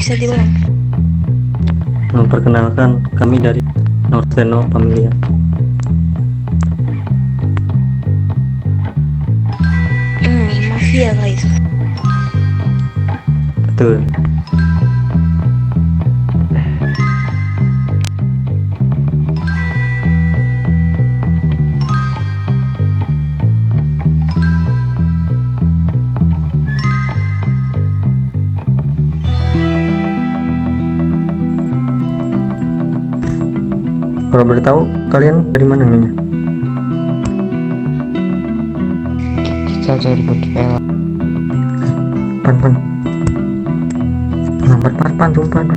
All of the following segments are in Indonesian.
bisa diulang? Memperkenalkan, kami dari Northeno Familia. Mafia lah itu. Betul. Kalau boleh tahu, kalian dari mana nih? Kita dari Goodfellow. Pan. Lambat pan, sumpah.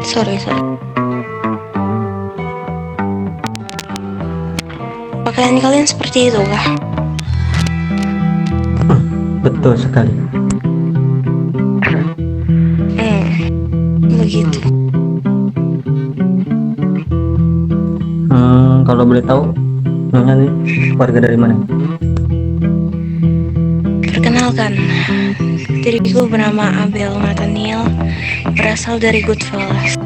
Sorry. Pakaian kalian seperti itu kah? Betul sekali. Begitu. Kalau boleh tahu, nyonya nih warga dari mana? Perkenalkan, diriku bernama Abel Nathaniel, berasal dari Goodfellas.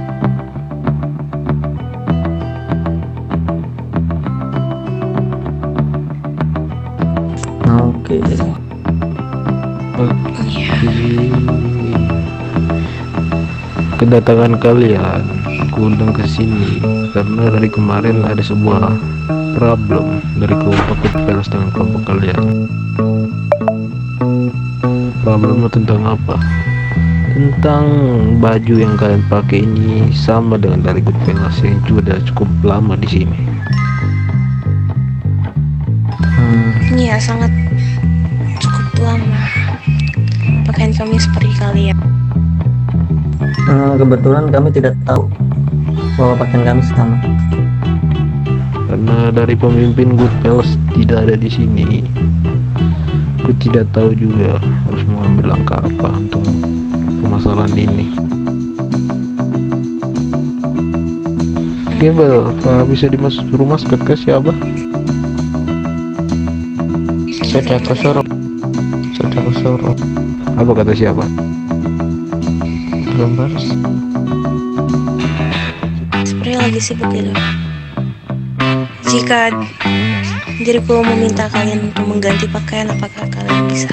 Oke. Iya. Kedatangan kalian kuundang ke sini karena dari kemarin ada sebuah problem dari kelompok Goodfellas dengan kelompok kalian. Problemnya tentang apa? Tentang baju yang kalian pakai ini sama dengan dari Goodfellas yang sudah cukup lama di sini. Iya, sangat cukup lama. Pakaian kami seperti kalian. Kebetulan kami tidak tahu bahwa pakaian kami sama. Karena dari pemimpin Goodfellas tidak ada di sini, aku tidak tahu juga harus mengambil langkah apa untuk permasalahan ini. Gembel, apa bisa suruh masket ke siapa? Sudah aku suruh. Apa kata siapa? Belum balas. Seperti lagi sibuk gitu. Jika diriku meminta kalian untuk mengganti pakaian, apakah kalian bisa?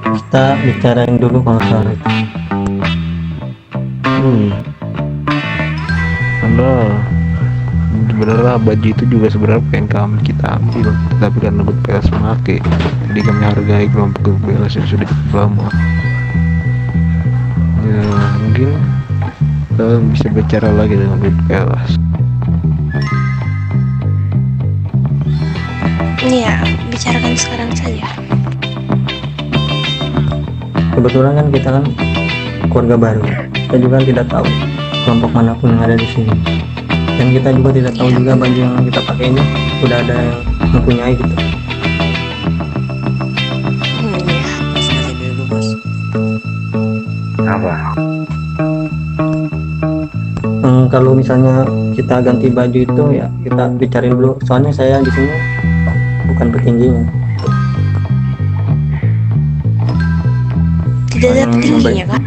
Kita bicarain dulu kalau soal itu. Karena sebenarnya baju itu juga sebenarnya pengen kita ambil, tapi karena Goodfellas memakai, jadi kami hargai kelompok Goodfellas yang sudah cukup lama. Ya mungkin kalian bisa bicara lagi dengan Goodfellas. Iya, bicarakan sekarang saja. Kebetulan kan kita kan keluarga baru, kita juga tidak tahu kelompok manapun yang ada di sini, dan kita juga tidak tahu juga baju yang kita pakai ini sudah ada yang mempunyai gitu. Sekali dulu bos. Apa? Kalau misalnya kita ganti baju itu ya kita bicarain dulu, soalnya saya di sini bukan petingginya. Tidak ada petingginya kah?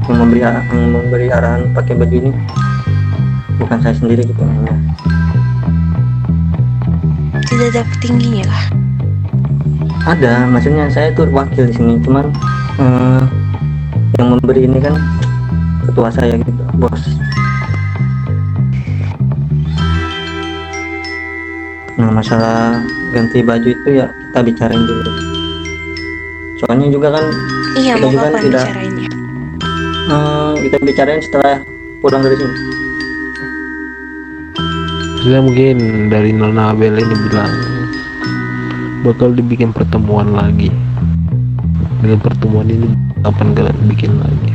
Yang memberi arahan pakai baju ini bukan saya sendiri gitu. Tidak ada petingginya kah? Ada, maksudnya saya tuh wakil di sini, cuman yang memberi ini kan ketua saya gitu, bos. Nah, masalah ganti baju itu ya kita bicarain dulu. Soalnya juga kan Iya, kita mau juga kapan tidak bicarainnya? kita bicarain setelah pulang dari sini. Saya mungkin dari Nona Abel ini bilang bakal dibikin pertemuan lagi. Dengan pertemuan ini kapan kalian bikin lagi?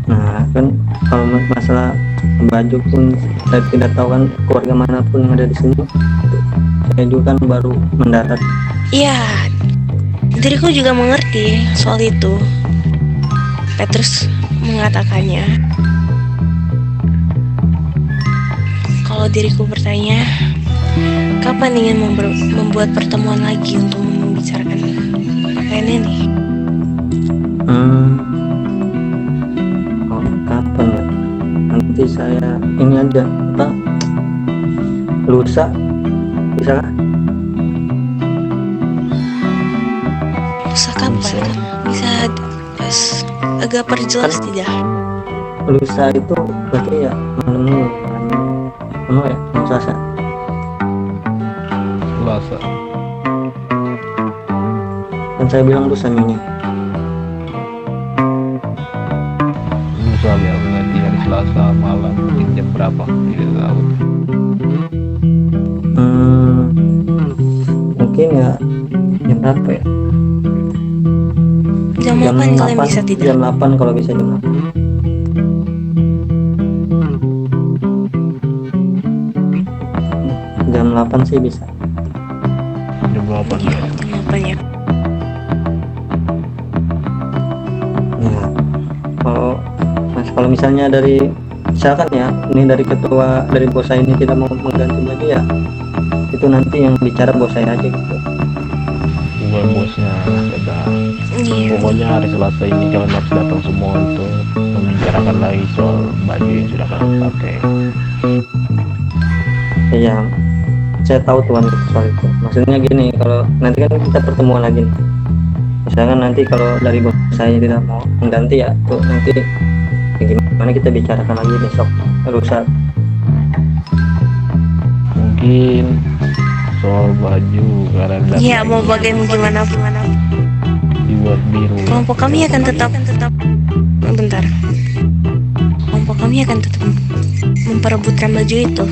Nah kan kalau masalah baju pun kita kita tidak tahu kan keluarga manapun yang ada di sini. Saya juga kan baru mendarat. Iya, diriku juga mengerti soal itu. Petrus mengatakannya. Kalau diriku bertanya, kapan ingin membuat pertemuan lagi untuk membicarakan pakaian ini? Oh, kapan ya? Nanti saya ini aja apa? Lusa bisa kah? Lusa kapan? Bisa agak perjelas tidak? Lusa itu berarti ya malam ya, Selasa. Selasa. Kan saya bilang lusa nyonya. Lusa biar nanti hari Selasa malam mungkin jam berapa tidak tahu. Mungkin ya jam berapa ya? Jam 8 kalian bisa tidak? Jam 8 kalau bisa jam 8. Jam 8 sih bisa. Jam berapa? Iya, jam 8 ya. Ya. Kalau misalnya dari misalkan ya, ini dari ketua dari bos saya ini tidak mau mengganti lagi ya, itu nanti yang bicara bos saya aja gitu. Bukan bosnya sudah. Iya. Pokoknya hari Selasa ini kalian harus datang semua untuk membicarakan lagi soal baju yang sudah kalian pakai. Iya, saya tahu tuan soal itu. Maksudnya gini, kalau nanti kan kita pertemuan lagi nih. Misalkan nanti kalau dari bos saya tidak mau mengganti ya, tuh nanti ya gimana kita bicarakan lagi besok lusa. Mungkin soal baju kalian Iya, mau bagaimana gimana? dibuat biru. Kelompok kami akan tetap bentar. Kelompok kami akan tetap memperebutkan baju itu.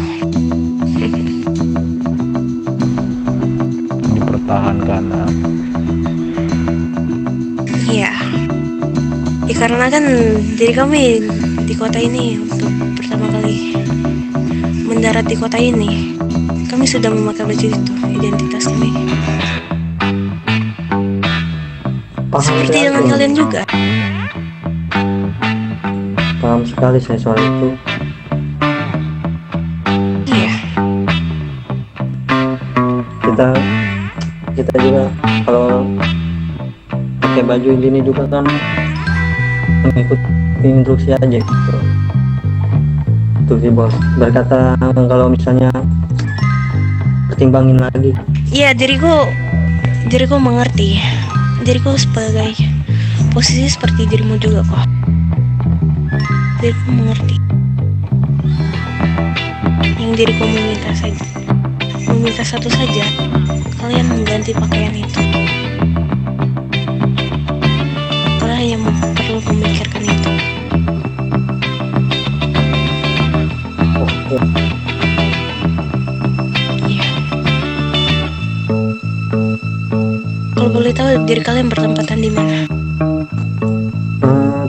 Dipertahankan. Iya. Ya, karena kan diri kami di kota ini untuk pertama kali mendarat di kota ini. Kami sudah memakai baju itu, identitas kami. Seperti dengan kalian juga. Paham sekali saya soal itu. Iya. Kita juga kalau pakai baju gini juga kan mengikuti instruksi aja gitu. Instruksi bos berkata kalau misalnya pertimbangin lagi. Iya, diriku mengerti. Diriku sebagai posisi seperti dirimu juga kok. Diriku mengerti. Yang diriku meminta satu saja, kalian mengganti pakaian itu. Kalian hanya perlu memikirkan itu. Oke. Iya. Kalau boleh tahu diri kalian bertempatan di mana?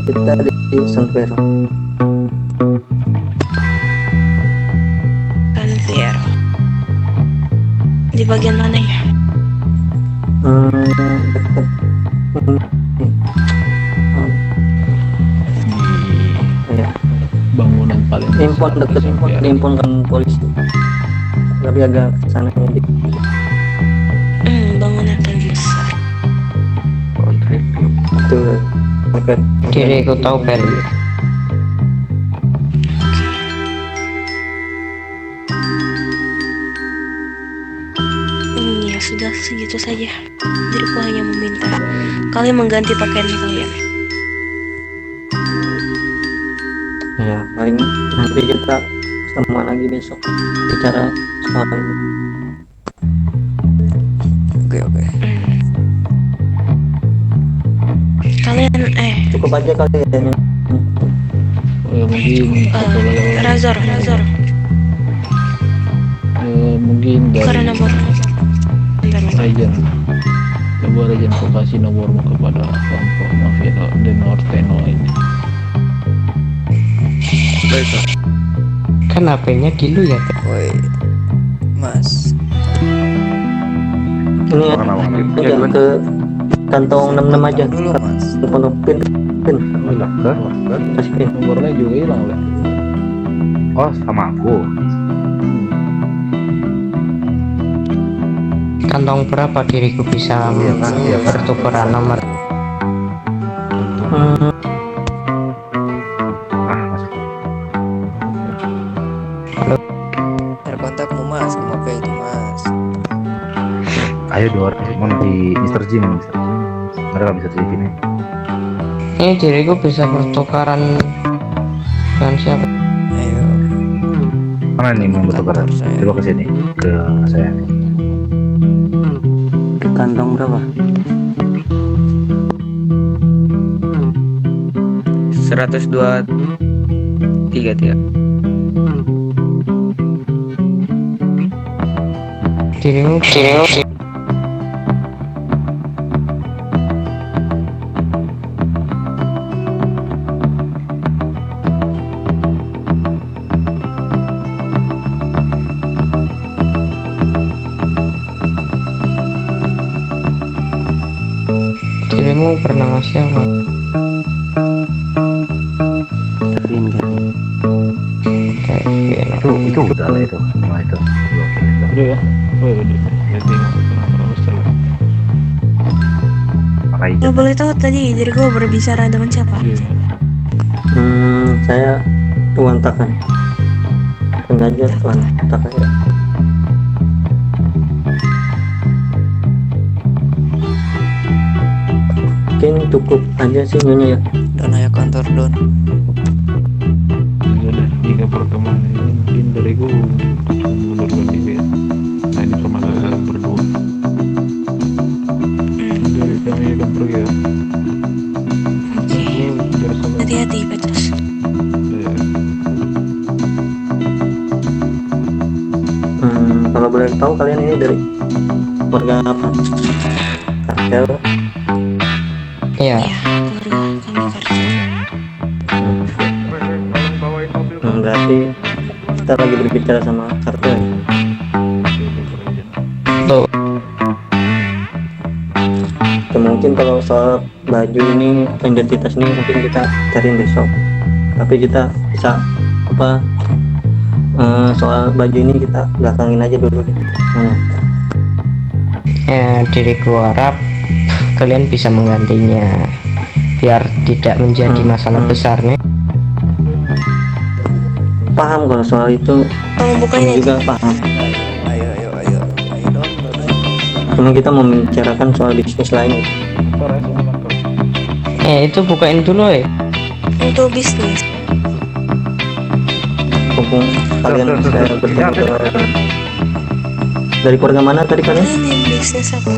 Kita di San Fierro. San Fierro. Di bagian mana ya? Dekat ya, Bangunan paling impon besar dekat di impon, Singapura. di impon kan polisi. Tapi agak sana dikit. Bangunan paling besar. Kontrak. Itu dekat kiri aku tahu Peru. Ya sudah, segitu saja. Diriku hanya meminta kalian mengganti pakaian kalian. Ya, paling nanti kita ketemuan lagi besok bicara soal ini. Oke. Kalian Cukup aja kali ya. Mungkin satu lagi. Razor. Mungkin Karena dari nomor. Bentar. Rajan. Coba Rajan kau kasih nomormu kepada kelompok Mafia de Norteno ini. Baik, Kak. Kan HP-nya dulu ya. Woi, Mas. Ini Makan apa? aja ke kantong 66 aja. Dulu, Mas. Telepon pin kasih pin. Nomornya juga hilang lah. Oh, sama aku. Kantong berapa diriku bisa Iya, Kak. pertukaran nomor? Masuk. Ada kontakmu, Mas. Kenapa itu, Mas? Ayo Dor, mau di Mr. Jim. Mereka bisa di sini. Ini diriku bisa pertukaran dengan siapa? Ayo. Mana nih mau bertukar? Kantor saya. Coba ke sini, ke saya. Ke kantong berapa? 102.33. Dirimu dirimu bernama siapa? Karin kan. Kevin. Itu udah lah itu. Nah, itu. Oke. Udah ya. Oh ya udah. Ya tengok kenapa setelah. Makanya Kalau boleh tahu tadi diriku berbicara dengan siapa? Iya. Saya Tuan Takan. Pengajar Tuan Takan ya. Mungkin cukup aja sih nyonya ya. Don, ayo kantor, Don. Sudah jika pertemuan ini mungkin dari gue mengundurkan diri ya. Nah ini sama kalian berdua. Dari kami akan pergi ya. Oke. Biar sama. Hati-hati, Petrus. Ya. Kalau boleh tahu kalian ini dari keluarga apa? Kartel. Iya. Ya, keluarga kami kartel. Berarti kita lagi berbicara sama kartel. Tuh. Ya, mungkin kalau soal baju ini, identitas ini mungkin kita cariin besok. Tapi kita bisa apa? Soal baju ini kita belakangin aja dulu deh. Diriku harap kalian bisa menggantinya biar tidak menjadi masalah besar nih. Paham kalau soal itu, Tolong bukain kami aja. juga paham. Ayo, Don, Don. Cuma kita mau membicarakan soal bisnis lain. Itu bukain dulu ya. Untuk bisnis. Mumpung kalian bisa bertemu dari keluarga mana tadi kalian? Ini bisnis apa?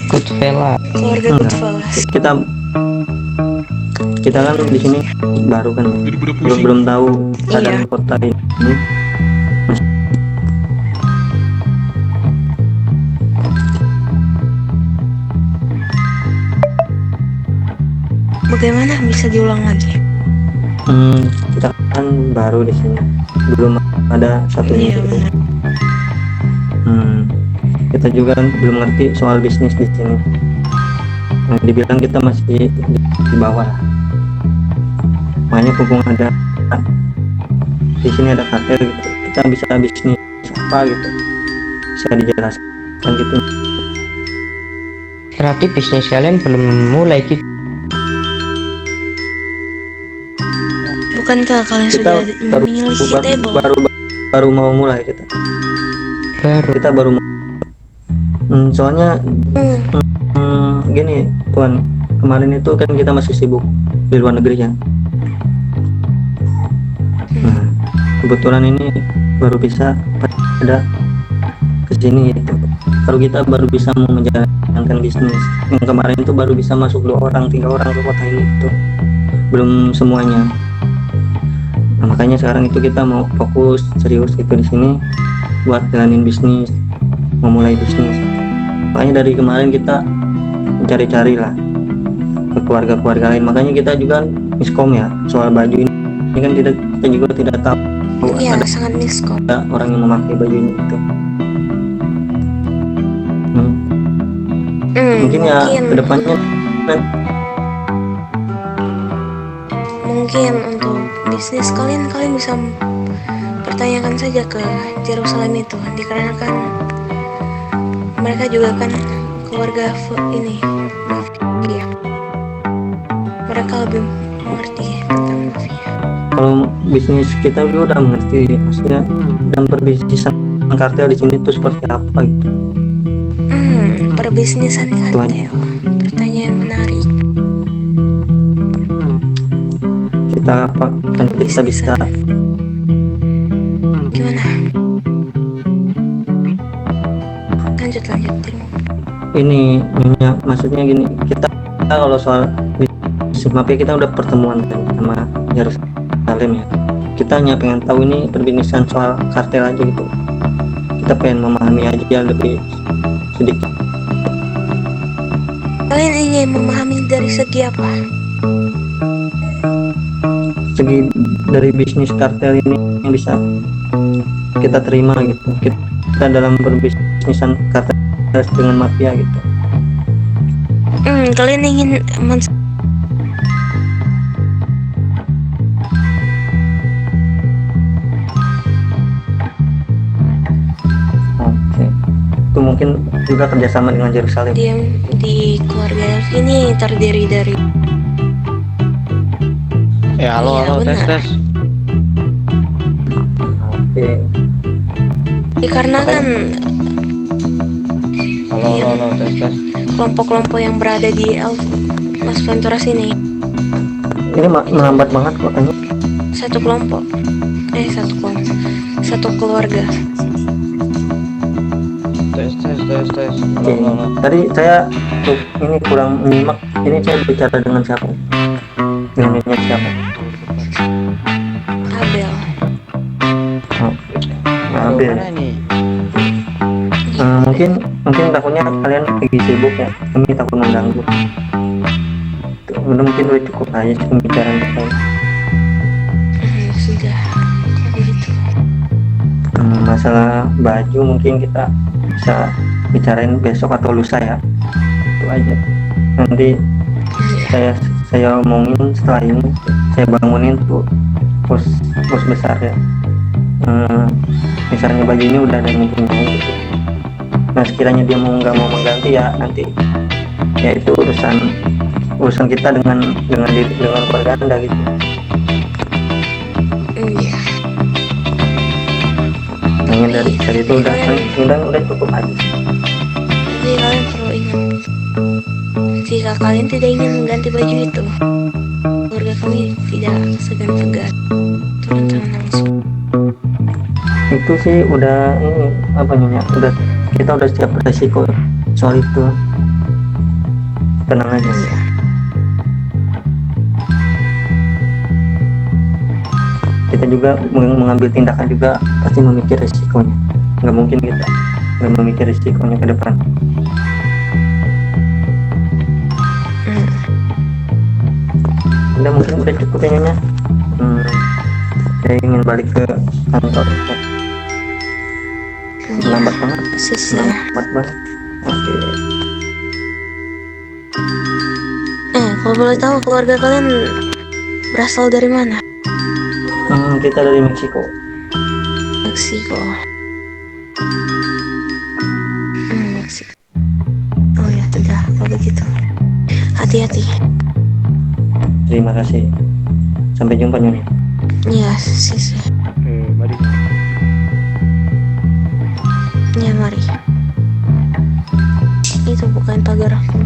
Goodfella. Keluarga Goodfellas. Kita kan di sini baru kan, belum tahu keadaan Iya. kota ini. Bagaimana bisa diulang lagi? Kita kan baru di sini, belum ada satu Iya, minggu. benar. Kita juga kan belum ngerti soal bisnis di sini. Dibilang kita masih di bawah. Makanya mumpung ada di sini ada kartel gitu, kita bisa bisnis apa gitu, bisa dijelaskan gitu. Berarti bisnis kalian belum mulai gitu. Bukankah kalian Kita sudah baru memiliki baru, table? baru baru mau mulai kita. Baru. Kita baru soalnya gini Tuan, kemarin itu kan kita masih sibuk di luar negeri ya. Nah, kebetulan ini baru bisa ada kesini gitu. Baru kita baru bisa mau menjalankan bisnis. Yang kemarin itu baru bisa masuk 2 orang 3 orang ke kota ini itu, belum semuanya. Nah, makanya sekarang itu kita mau fokus serius gitu di sini buat jalanin bisnis, memulai bisnis. Makanya dari kemarin kita mencari-cari lah ke keluarga-keluarga lain. Makanya kita juga miskom ya soal baju ini kan kita juga tidak tahu Iya, ada sangat miskom. orang yang memakai bajunya itu. Mungkin ya kedepannya mungkin untuk bisnis kalian bisa pertanyakan saja ke Jerusalem itu, dikarenakan mereka juga kan keluarga ini mafia. Mereka lebih mengerti tentang mafia. kalau bisnis kita juga udah mengerti, maksudnya dalam perbisnisan kartel di sini itu seperti apa gitu. Perbisnisan kartel. Pertanyaan menarik. Kita apa kan kita bisa Gimana? Lanjut terima. ini maksudnya gini, kita kalau soal bisnis mafia kita udah pertemuan kan sama Yerusalem ya. Kita hanya pengen tahu ini perbisnisan soal kartel aja gitu. Kita pengen memahami aja lebih sedikit. Kalian ingin memahami dari segi apa? Segi dari bisnis kartel ini yang bisa kita terima gitu. Kita dalam perbisnisan kartel dengan mafia gitu. Kalian ingin Oke. Itu mungkin juga kerjasama dengan Yerusalem. diam di keluarga ini terdiri dari Halo, Iya, benar. tes. Oke. dikarenakan Halo, tes. kelompok-kelompok yang berada di Las Venturas ini Ini melambat banget kok tanya. satu keluarga. Tes. Oke. Tadi saya ini kurang menyimak. Ini saya bicara dengan siapa? Dengan siapa? Abel. Abel. Mungkin takutnya kalian lagi sibuk ya. Kami takut mengganggu. Mungkin udah cukup aja pembicaraan kita. Sudah kalau begitu. Masalah baju mungkin kita bisa bicarain besok atau lusa ya. Itu aja. Nanti saya omongin setelah ini, saya bangunin tuh bos besar ya. Misalnya baju ini udah ada yang mempunyai gitu. Nah sekiranya dia nggak mau mengganti ya nanti ya itu urusan kita dengan keluarga Anda gitu. Iya. Ingin dari itu udah cukup aja. Jadi kalian perlu ingat, jika kalian tidak ingin mengganti baju itu, keluarga kami tidak segan-segan turun tangan langsung. Itu sih udah ini apa namanya, kita udah siap resiko soal itu, tenang aja. Iya. Kita juga mengambil tindakan juga pasti memikir resikonya, nggak mungkin kita nggak memikir resikonya ke depan. Udah mungkin udah cukup ya Nyonya. Saya ingin balik ke kantor. Lambat banget. Sisa. Lambat banget. Oke. Kalau boleh tahu keluarga kalian berasal dari mana? Kita dari Meksiko. Meksiko. Meksiko. Oh ya sudah kalau begitu. Hati-hati. Terima kasih. Sampai jumpa Nyonya. Iya, sisi. Mari. Ya mari. Itu bukan pagar aku.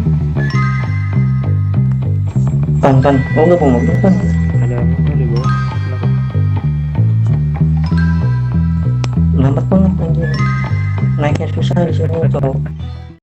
Kan. Oh nggak mau mobil kan? Ada apa di bawah? Lambat banget anjir. Naiknya susah di sini cowok.